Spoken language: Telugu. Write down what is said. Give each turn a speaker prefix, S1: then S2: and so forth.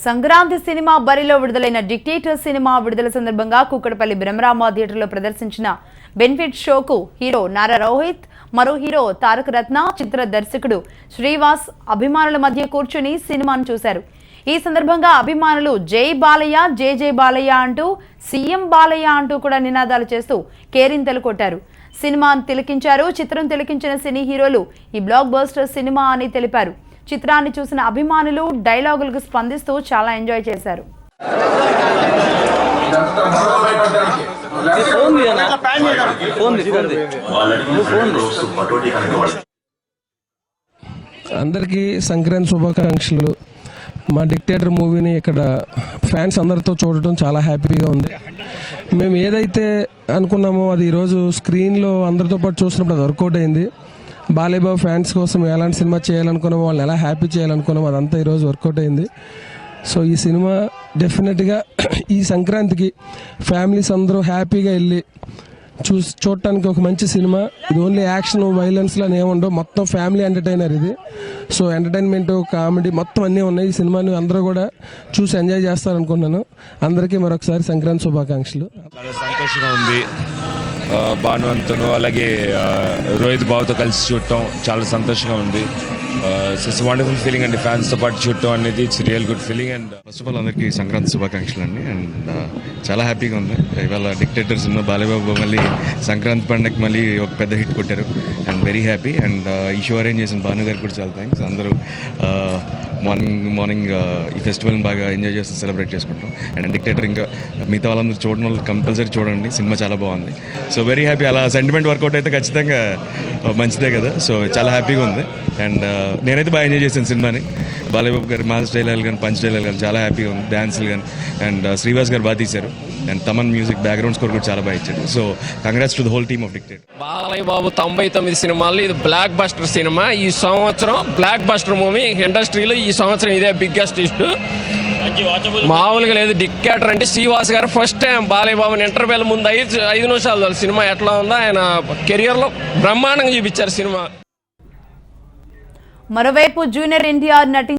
S1: సంక్రాంతి సినిమా బరిలో విడుదలైన డిక్టేటర్ సినిమా విడుదల సందర్భంగా కుక్కడపల్లి బ్రహ్మరామ థియేటర్లో ప్రదర్శించిన బెనిఫిట్ షోకు హీరో నారా రోహిత్, మరో హీరో తారక రత్న, చిత్ర దర్శకుడు శ్రీవాస్ అభిమానుల మధ్య కూర్చుని సినిమాను చూశారు. ఈ సందర్భంగా అభిమానులు జై బాలయ్య, జై జై బాలయ్య అంటూ, సీఎం బాలయ్య అంటూ కూడా నినాదాలు చేస్తూ కేరింతలు కొట్టారు. సినిమాను తిలకించారు. చిత్రం తిలకించిన సినీ హీరోలు ఈ బ్లాక్ బస్టర్ సినిమా అని తెలిపారు. చిత్రాన్ని చూసిన అభిమానులు డైలాగులకు స్పందిస్తూ చాలా ఎంజాయ్ చేశారు.
S2: అందరికీ సంక్రాంతి శుభాకాంక్షలు. మా డిక్టేటర్ మూవీని ఇక్కడ ఫ్యాన్స్ అందరితో చూడటం చాలా హ్యాపీగా ఉంది. మేము ఏదైతే అనుకున్నామో అది ఈరోజు స్క్రీన్లో అందరితో పాటు చూసినప్పుడు అది వర్కౌట్ అయింది. బాలయ్య బాబు ఫ్యాన్స్ కోసం ఎలాంటి సినిమా చేయాలనుకున్నామో, వాళ్ళని ఎలా హ్యాపీ చేయాలనుకున్నామో అదంతా ఈరోజు వర్కౌట్ అయింది. సో ఈ సినిమా డెఫినెట్గా ఈ సంక్రాంతికి ఫ్యామిలీస్ అందరూ హ్యాపీగా వెళ్ళి చూడటానికి ఒక మంచి సినిమా. ఇది ఓన్లీ యాక్షన్ వైలెన్స్లో ఏముండవు, మొత్తం ఫ్యామిలీ ఎంటర్టైనర్ ఇది. సో ఎంటర్టైన్మెంట్, కామెడీ మొత్తం అన్నీ ఉన్నాయి. ఈ సినిమాని అందరూ కూడా చూసి ఎంజాయ్ చేస్తారనుకున్నాను. అందరికీ మరొకసారి సంక్రాంతి శుభాకాంక్షలు.
S3: చాలా సంతోషంగా ఉంది. భానువంతును అలాగే రోహిత్ బాబుతో కలిసి చూడటం చాలా సంతోషంగా ఉంది. ఇట్స్ వండర్ఫుల్ ఫీలింగ్ అండి. ఫ్యాన్స్తో పాటు చూడటం అనేది it's real good feeling. And
S4: first of all అందరికీ సంక్రాంతి శుభాకాంక్షలు అండి. అండ్ చాలా హ్యాపీగా ఉంది. ఇవాళ డిక్టేటర్ సినిమా బాలయ్యబాబు మళ్ళీ సంక్రాంతి పండుగకి మళ్ళీ ఒక పెద్ద హిట్ కొట్టారు. And very happy. అండ్ ఈ షో అరేంజ్ చేసిన భాను గారికి కూడా చాలా థ్యాంక్స్. అందరూ మార్నింగ్ ఈ ఫెస్టివల్ని బాగా ఎంజాయ్ చేస్తూ సెలబ్రేట్ చేసుకుంటాం. అండ్ డిక్టేటర్ ఇంకా మిగతా వాళ్ళందరూ చూడడం వాళ్ళు కంపల్సరీ చూడండి. సినిమా చాలా బాగుంది. So very happy. అలా సెంటిమెంట్ వర్కౌట్ అయితే ఖచ్చితంగా మంచిదే కదా. సో చాలా హ్యాపీగా ఉంది. అండ్ నేనైతే బాగా ఎంజాయ్ చేశాను సినిమాని. బాలయ్యబాబు గారు మాస్ డైలాగ్ కానీ, పంచ్ డైలాగ్ కానీ చాలా హ్యాపీగా ఉంది. డ్యాన్సులు కానీ. అండ్ శ్రీవాస్ గారు బాగా తీశారు. And Thaman music background score కూడా చాలా బాగా ఇచ్చాడు. So congrats to the whole team of Dictator.
S5: Balayya Babu 99 సినిమాల్లో ఇది బ్లాక్ బస్టర్ సినిమా. ఈ సంవత్సరం బ్లాక్ బస్టర్ మూవీ ఇండస్ట్రీలో ఈ సంవత్సరం ఇదే బిగ్గెస్ట్ హిట్. మామూలుగా లేదు. డిక్టేటర్ అంటే శ్రీవాస్ గారు ఫస్ట్ టైం బాలయ్య బాబుని ఇంటర్వెల్ ముందు 5 నిమిషాలు సినిమా ఎట్లా ఉందో ఆయన కెరియర్లో బ్రహ్మాండంగా చూపించారు సినిమా.
S1: మరోవైపు జూనియర్ ఎన్టీఆర్ నటి